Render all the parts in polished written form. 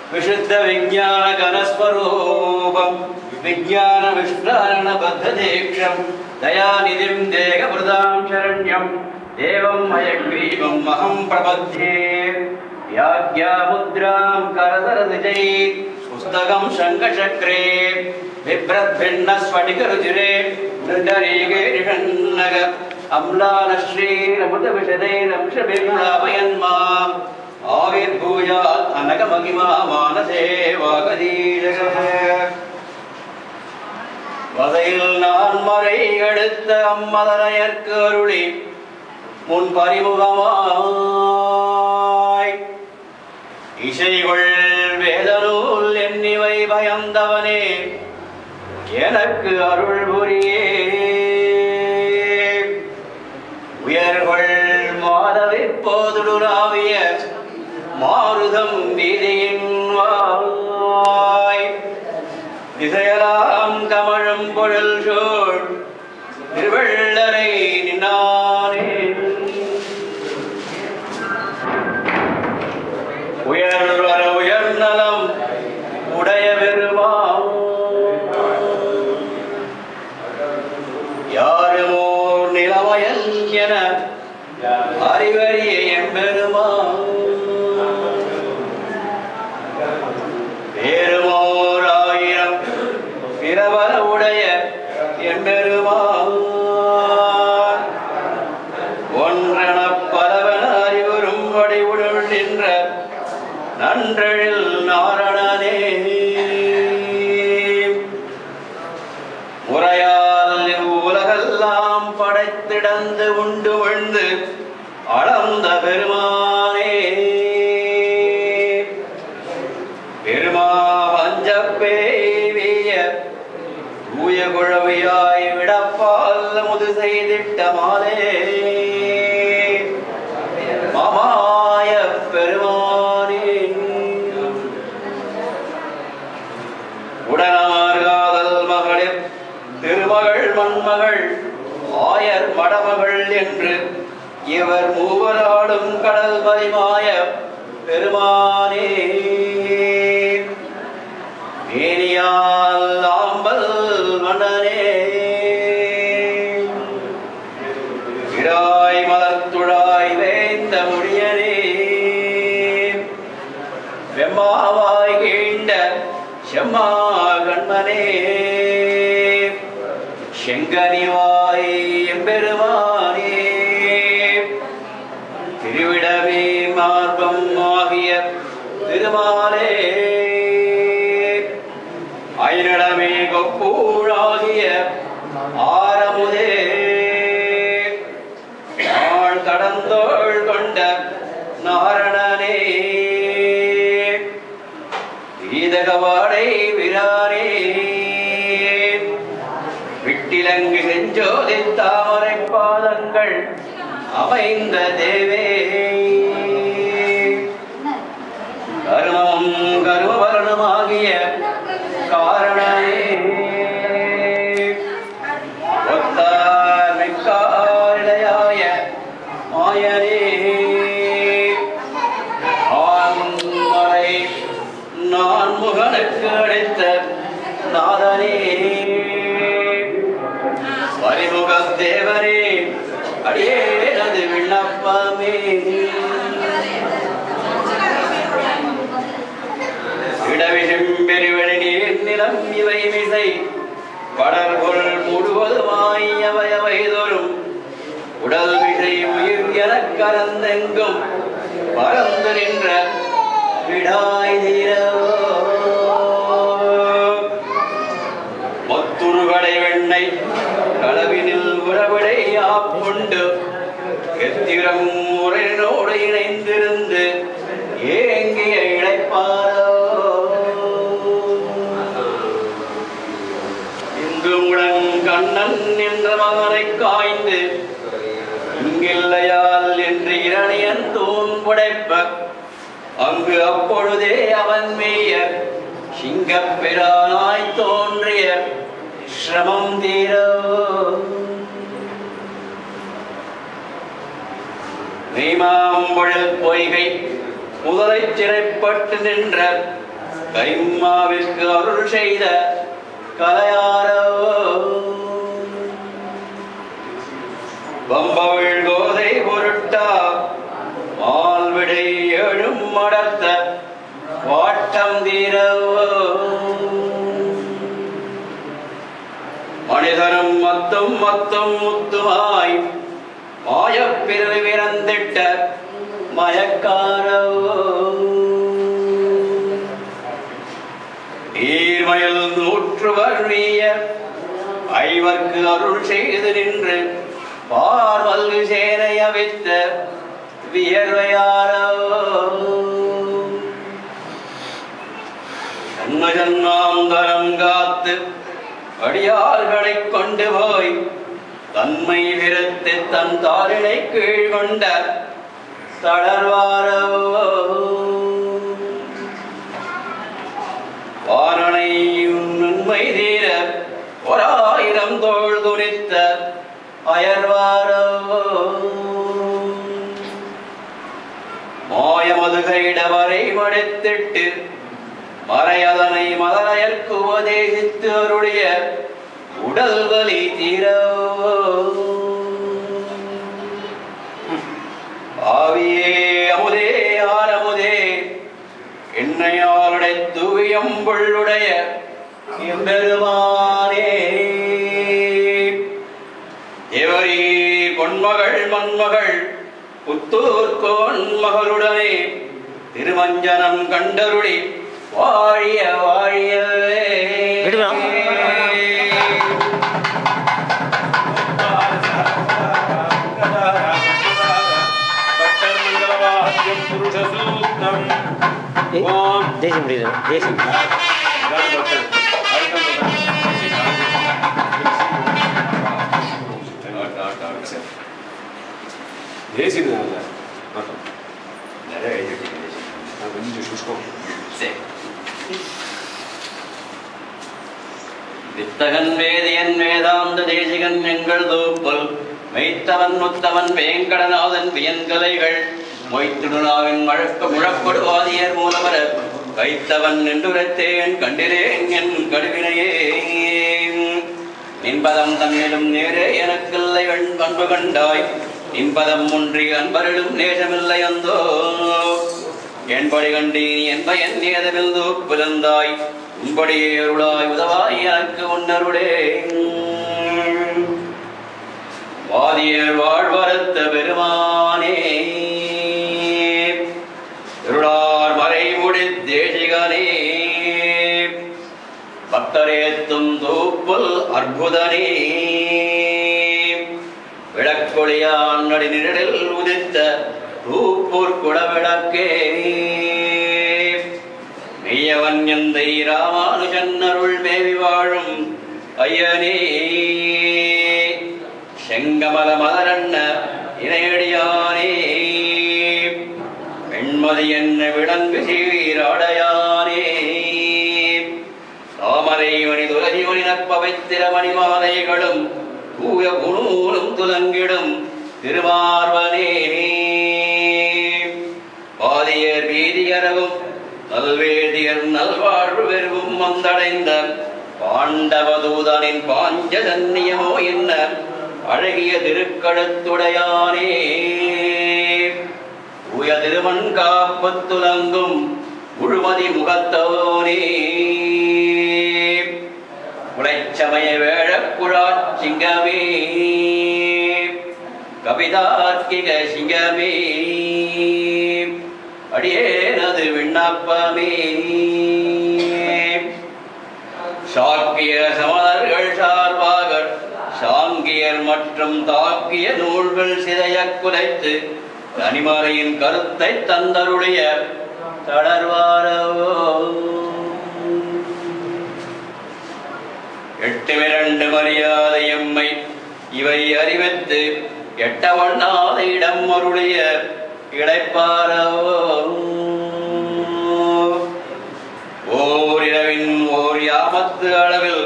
विशुद्ध विज्ञान घनस्वरूपं विज्ञान विश्रारण बद्धदीक्षं दयानिधिं देहभृतां शरण्यं देवं मयग्रीवम् अहं प्रपद्ये व्याख्यामुद्रां करदरदिजै पुस्तकं शङ्खचक्रे बिभ्रद्भिन्नस्फटिकरुचिरे दण्डरीगे निषण्णग अम्लानश्रीरमृतविशदैरंशभिर्लापयन्माम् आविर्भूयात् अनघमहिमा मानसे वागदीशः வதையில் நான் மறை எடுத்த அம்மதனையர்க்கு அருளி முன் பரிமுகமாய் இசைகொள் வேதநூல் என்னிவை பயந்தவனே எனக்கு அருள் புரியே உயர்கொள் மாதவி போதுடுராவிய மாருதம் வீதியின் வாய் திசையலாம் கமழும் பொருள் சூழ் திருவள்ளரை நின்னானே உயர்வர உயர்நலம் உடைய பெருமான் யாருமோர் நிலமயல் என அறிவறிய எம்பெருமான் பேருமோர் ஆயிரம் பிறவர உடைய எம்பெருமான் ஒன்றென பலவன அறிவுறும் வடிவுடன் நின்ற நன்றெழில் நாரணனே முறையால் இவ்வுலகெல்லாம் படைத்திடந்து உண்டு விழுந்து அளந்த பெருமானே பெருமா வஞ்சப்பேவிய தூய குழவியாய் விடப்பால் முது செய்திட்ட மாலே மாமாய பெருமானே உடனார்காதல் மகளிர் திருமகள் மண்மகள் ஆயர் மடமகள் என்று இவர் மூவராடும் கடல் மறிமாய பெருமானே மேனியால் ஆம்பல் மன்னனே இடாய் மலத்துழாய் வேந்த முடியனே வெம்மாவாய் கீண்ட செம்மா கண்மனே செங்கனிவாய் எம்பெருமானே திருவிடமே மார்பம் ஆகிய திருமாலே ஐநடமே கொப்பூழாகிய ஆரமுதே ஆள் கடந்தோள் கொண்ட நாரணனே ஈதகவாடை விரானே விட்டிலங்கு செஞ்சோதி தாமரை பாதங்கள் அமைந்த தேவே கருமம் கருமவரணமாகிய காரணனே ஒத்தார் மிக்காரிடையாய மாயனே ஆன்மறை நான் முகனுக்கு அடைத்த நாதனே பரிமுக தேவனே அடியேனது விண்ணப்பமே இடவிடும் பெருவெளி நீர் நிலம் இவை மிசை படர்கொள் முழுவதுமாய் அவையவை தோறும் உடல் விசை உயிர் எனக் கலந்தெங்கும் பறந்து நின்ற விடாய் தீரவோ மொத்துருவடை வெண்ணை களவினில் உறவிடை ஆப்புண்டு எத்திரம் முறையினோடு இணைந்திருந்து ஏங்கிய இழைப்பாரோ இங்குமுடன் கண்ணன் என்ற மகனை காய்ந்து இங்கில்லையால் என்று இரணியன் தூண் புடைப்ப அங்கு அப்பொழுதே அவன் மேய சிங்கப்பிரானாய் தோன்றிய சிரமம் தீரோ நீமாம்பொழில் பொய்கை முதலை சிறைப்பட்டு நின்ற கைம்மாவிற்கு அருள் செய்த கலையாரோ வம்பவிழ் கோதை பொருட்டா மால்விடை எழும் மடர்த்த வாட்டம் தீரவோ மனிதரும் மத்தும் மத்தும் முத்துமாய் மாயப்பிறவி விரந்திட்ட மயக்காரவோ ஈர்மயல் நூற்றுவர் நீய ஐவர்க்கு அருள் செய்து நின்று பார்வல்கு சேனைய வித்த வியர்வையாரோ ஜன்ம ஜன்மாந்தரம் காத்து அடியார்களை கொண்டு போய் தன்மை விருத்து தன் தாரினை கீழ் கொண்ட தளர்வாரோ வாரணை உண்மை தீர 1000 தோள் துணித்த அயர்வாரோ மாயமதுகைடவரை மடித்திட்டு மறையதனை மதலையற்கு உபதேசித்து அருளிய உடல் வலி தீரோ ஆவியே அமுதே ஆரமுதே என்னையாளுடைய தூயம்புள்ளுடைய எம்பெருமானே எவரீர் பொன்மகள் மண்மகள் புத்தூர் கோன்மகளுடனே திருமஞ்சனம் கண்டருளி வாழிய வாழியவே தேசியம் முடியுது தேசியம் வித்தகன் வேதியன் வேதாந்த தேசிகன் எங்கள் தூப்பல் மெய்த்தவன் முத்தவன் வேங்கடநாதன் வியன்கலைகள் மொய்த்துடுனாவின் முழக்கொடுவாதியர் மூலவர கைத்தவன் நின்றுரைத்தேன் கண்டிரேன் என் கடுவினையே நின்பதம் தன்னிலும் நேரே எனக்கில்லை அன்பு கண்டாய் நின்பதம் ஒன்றி அன்பரிலும் நேசமில்லை அந்தோ என்படி கண்டீன் என்பயன் ஏதமில்தோ புலந்தாய் உன்படியே அருளாய் உதவாய் எனக்கு உன்னருடே வாதியர் வாழ்வறுத்த பெருமானே இருளார் மறைமுடி தேசிகனே பக்தரேத்தும் தூப்புல் அற்புதனே விளக்கொழியான் நடிநிழலில் உதித்த தூப்பூர் குடவிளக்கே மெய்யவன் எந்தை ராமானுஜன் அருள் மேவி வாழும் ஐயனே செங்கமல மலரண்ண இணையடியானே வெண்மதி என்ன விளங்கு சீராடையானே தாமரை மணி துலகி மணி நற்பவைத்திர மணிமாலைகளும் தூய குணூலும் துலங்கிடும் திருமார்வனே பாதியர் வீதியரவும் நல்வேதியர் நல்வாழ்வு வெறுவும் வந்தடைந்த பாண்டவதூதனின் பாஞ்சஜன்யமோ என்ன அழகிய திருக்கழுத்துடையானே தூய திருமண் காப்பு துலங்கும் முழுமதி முகத்தோனே உடைச்சமய வேழக்குழாச் சிங்கமே கவிதார்க்கிக சிங்கமே அடியேனது விண்ணப்பமே சாக்கிய சமணர்கள் சார்பாக சாங்கியர் மற்றும் தாக்கிய நூல்கள் சிதைய குலைத்து தனிமறையின் கருத்தை தந்தருடைய தளர்வாரவோ எட்டு விரண்டு மரியாதை எம்மை இவை அறிவித்து எட்டவண்ணாத இடம் அருளிய இடைப்பாரவோ ஓரிரவின் ஓர் யாமத்து அளவில்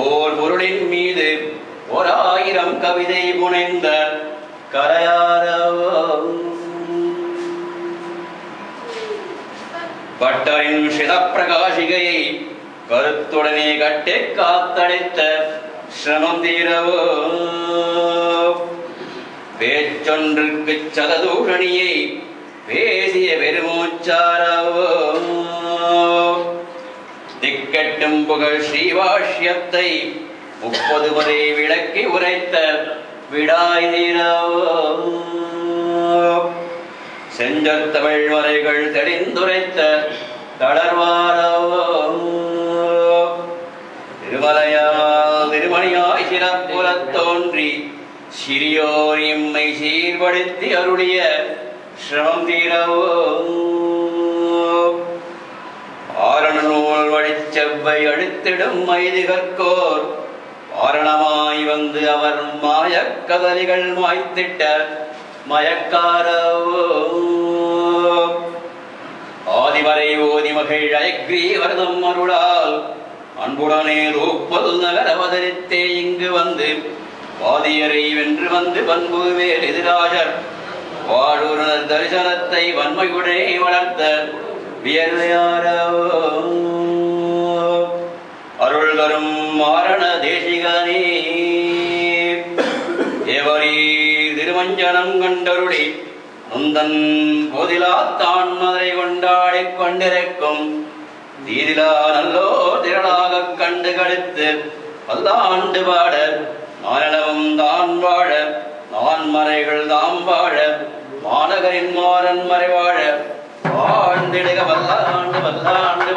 ஓர் பொருளின் மீது 1000 கவிதை புனைந்த கரையாரவோ பட்டரின் சிதப்பிரகாசிகையை கருத்துடனே கட்டி காத்தடைத்த சிரமம் தீரவோ பேச்சொன்றுக்கு சததூஷணியை பேசிய பெருமூச்சாரவோ திக்கட்டும் புகழ் ஸ்ரீவாஷ்யத்தை 30 முறை விளக்கி உரைத்த விடாய் தீரவோ செஞ்சத்தமிழ் வரைகள் தெளிந்துரைத்த தளர்வாரவோ திருமணியாய் சிறப்புறத் தோன்றி சிறியோர் இம்மை சீர்படுத்தி அருளிய சிரமம் தீரவோ ஆரண நூல் வழிச்செவ்வை அழுத்திடும் மைதிகற்கோர் வாரணமாய் வந்து அவர் மாயக்கதலிகள் மாய்த்திட்ட மயக்காரவோ ஆதிமறை ஓதி மகிழ் அயக்ரீவர்தம் அருளால் அன்புடனே ரூப்பல் நகர் அவதரித்தே இங்கு வந்து வாதியரை வென்று வந்து பண்பு வேல் எதிராஜர் வாழூர் தரிசனத்தை வன்மையுடனே வளர்த்த வியர்வையாரவோ அருள் தரும் மாரண தேசிகனே ஏவரி திருமஞ்சனம் கண்டருளி நுந்தன் போதிலா தான் மதுரை கொண்டாடிக் கொண்டிருக்கும் தீதிலா நல்லோ திரளாக கண்டு கழித்து பல்லாண்டு பாட நாரணமும் தான் வாழ நான் மறைகள் தாம் வாழ மாநகரின் மாறன் மறை வாழ வாழ்ந்திடுக வல்லாண்டு வல்லாண்டு